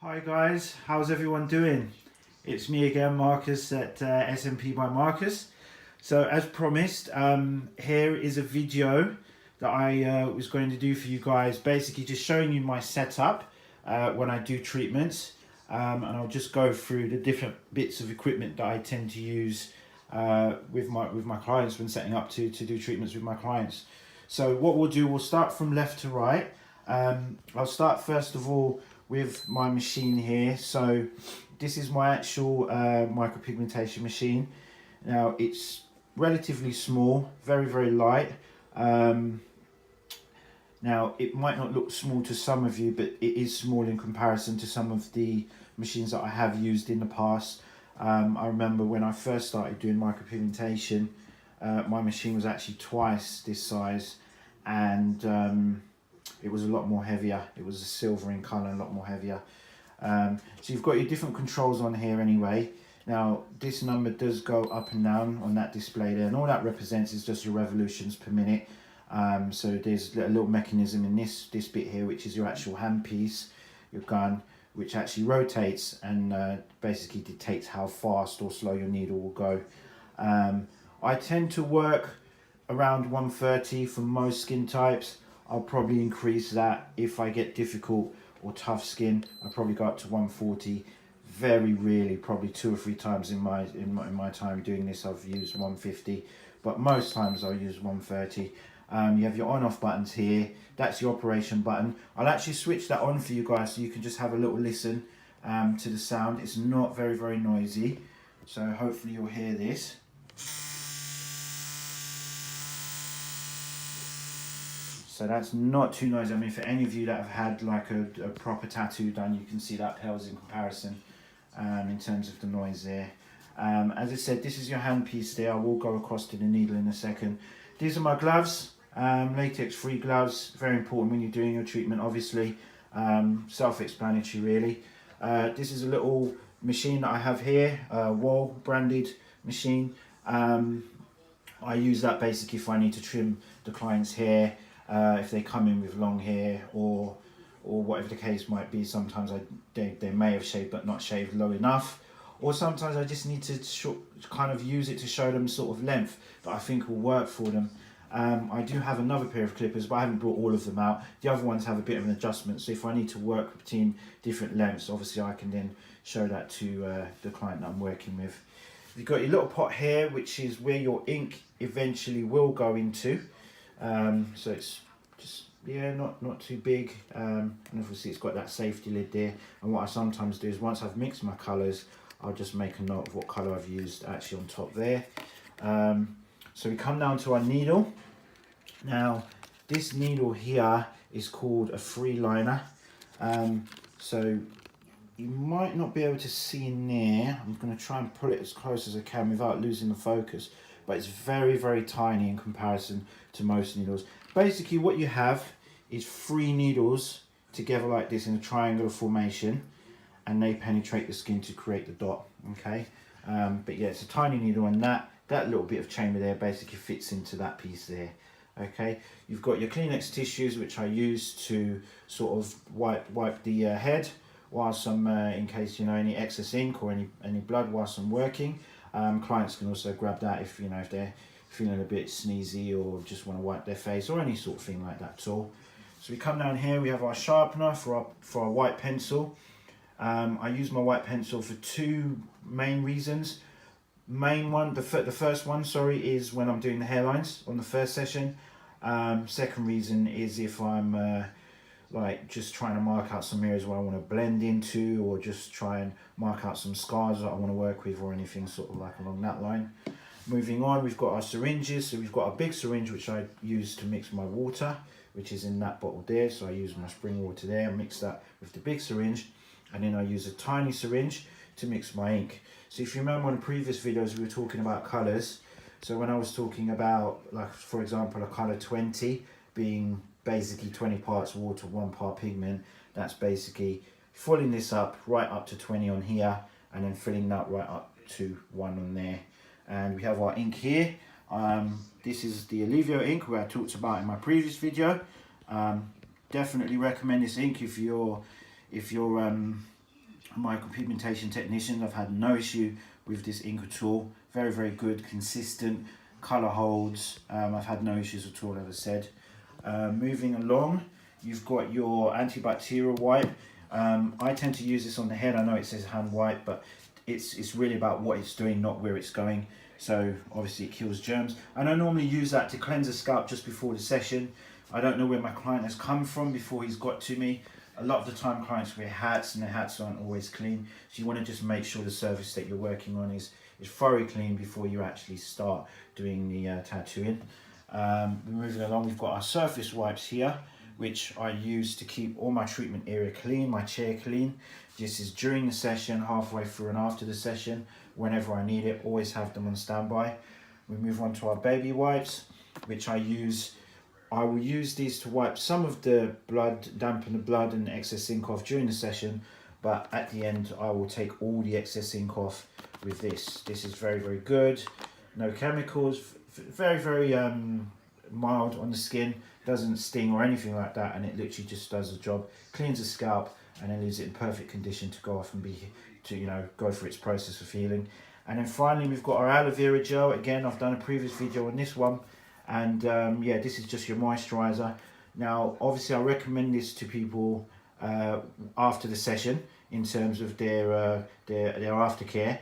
Hi guys, how's everyone doing? It's me again, Marcus at SMP by Marcus. So as promised, here is a video that I was going to do for you guys, basically just showing you my setup when I do treatments. And I'll just go through the different bits of equipment that I tend to use with my clients when setting up to do treatments with my clients. So what we'll do, we'll start from left to right. I'll start first of all with my machine here. So this is my actual micropigmentation machine. Now it's relatively small, very light. Now it might not look small to some of you, but it is small in comparison to some of the machines that I have used in the past. I remember when I first started doing micropigmentation, my machine was actually twice this size, and it was a lot more heavier. It was a silver in colour, a lot more heavier. So you've got your different controls on here anyway. Now this number does go up and down on that display there, and all that represents is just your revolutions per minute. So there's a little mechanism in this bit here, which is your actual handpiece, your gun, which actually rotates and basically dictates how fast or slow your needle will go. I tend to work around 130 for most skin types. I'll probably increase that if I get difficult or tough skin. I'll probably go up to 140. Very rarely, probably 2 or 3 times in my time doing this, I've used 150, but most times I'll use 130. You have your on-off buttons here. That's your operation button. I'll actually switch that on for you guys so you can just have a little listen to the sound. It's not very noisy, so hopefully you'll hear this. So that's not too noisy. I mean, for any of you that have had like a proper tattoo done, you can see that pales in comparison in terms of the noise there. As I said, this is your handpiece there. I will go across to the needle in a second. These are my gloves, latex-free gloves. Very important when you're doing your treatment, obviously. Self-explanatory, really. This is a little machine that I have here, Wall branded machine. I use that basically if I need to trim the client's hair. If they come in with long hair or whatever the case might be. Sometimes they may have shaved but not shaved low enough, or sometimes I just need to kind of use it to show them sort of length that I think will work for them. I do have another pair of clippers, but I haven't brought all of them out. The other ones have a bit of an adjustment, so if I need to work between different lengths, obviously I can then show that to the client that I'm working with. You've got your little pot here, which is where your ink eventually will go into. So it's just, yeah, not too big, and obviously it's got that safety lid there. And what I sometimes do is once I've mixed my colours, I'll just make a note of what colour I've used actually on top there. So we come down to our needle. Now this needle here is called a free liner. So you might not be able to see in there. I'm going to try and pull it as close as I can without losing the focus, but it's very tiny in comparison to most needles. Basically what you have is 3 needles together like this in a triangular formation, and they penetrate the skin to create the dot. Okay, but yeah, it's a tiny needle, and that little bit of chamber there basically fits into that piece there. Okay, you've got your Kleenex tissues, which I use to sort of wipe the head whilst I'm in case any excess ink or any blood whilst I'm working. Clients can also grab that if if they're feeling a bit sneezy or just want to wipe their face or any sort of thing like that at all. So we come down here, we have our sharpener for our white pencil. I use my white pencil for 2 main reasons. The first one, sorry, is when I'm doing the hairlines on the first session. Second reason is if I'm like just trying to mark out some areas where I want to blend into, or just try and mark out some scars that I want to work with, or anything sort of like along that line. Moving on, we've got our syringes. So we've got a big syringe which I use to mix my water, which is in that bottle there. So I use my spring water there and mix that with the big syringe, and then I use a tiny syringe to mix my ink. So if you remember on the previous videos we were talking about colours. So when I was talking about, like for example, a colour 20 being basically 20 parts water, 1 part pigment, that's basically filling this up right up to 20 on here, and then filling that right up to 1 on there. And we have our ink here. This is the Alivio ink where I talked about in my previous video. Definitely recommend this ink if you're micropigmentation technician. I've had no issue with this ink at all. Very, very good, consistent, colour holds. I've had no issues at all, as I said. Moving along, you've got your antibacterial wipe. I tend to use this on the head. I know it says hand wipe, but it's really about what it's doing, not where it's going. So obviously it kills germs. And I normally use that to cleanse the scalp just before the session. I don't know where my client has come from before he's got to me. A lot of the time clients wear hats and the hats aren't always clean. So you want to just make sure the surface that you're working on is thoroughly clean before you actually start doing the tattooing. Moving along, we've got our surface wipes here, which I use to keep all my treatment area clean, my chair clean. This is during the session, halfway through and after the session, whenever I need it, always have them on standby. We move on to our baby wipes, which I will use these to wipe some of the blood, dampen the blood and excess ink off during the session, but at the end I will take all the excess ink off with this. This is very, very good. No chemicals, very, very mild on the skin, doesn't sting or anything like that, and it literally just does the job, cleans the scalp and then leaves it in perfect condition to go off and go through its process of healing. And then finally we've got our aloe vera gel. Again, I've done a previous video on this one. And yeah, this is just your moisturizer. Now, obviously, I recommend this to people after the session in terms of their aftercare.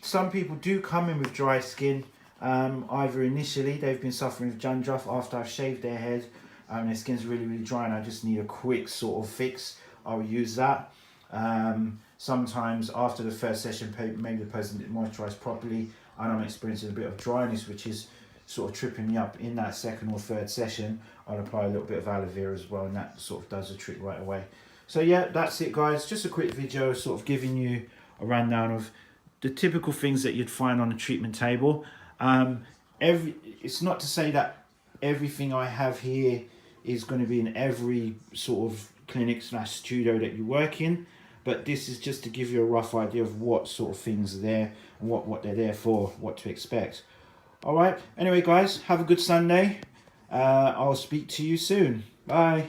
Some people do come in with dry skin. Either initially they've been suffering with dandruff after I've shaved their head, their skin's really, really dry, and I just need a quick sort of fix. I'll use that. Sometimes after the first session, maybe the person didn't moisturize properly, and I'm experiencing a bit of dryness, which is sort of tripping me up. In that second or third session, I'll apply a little bit of aloe vera as well, and that sort of does the trick right away. So yeah, that's it guys, just a quick video sort of giving you a rundown of the typical things that you'd find on a treatment table. It's not to say that everything I have here is going to be in every sort of clinic / studio that you work in, but this is just to give you a rough idea of what sort of things are there and what they're there for, what to expect. All right, anyway guys, have a good Sunday. I'll speak to you soon. Bye.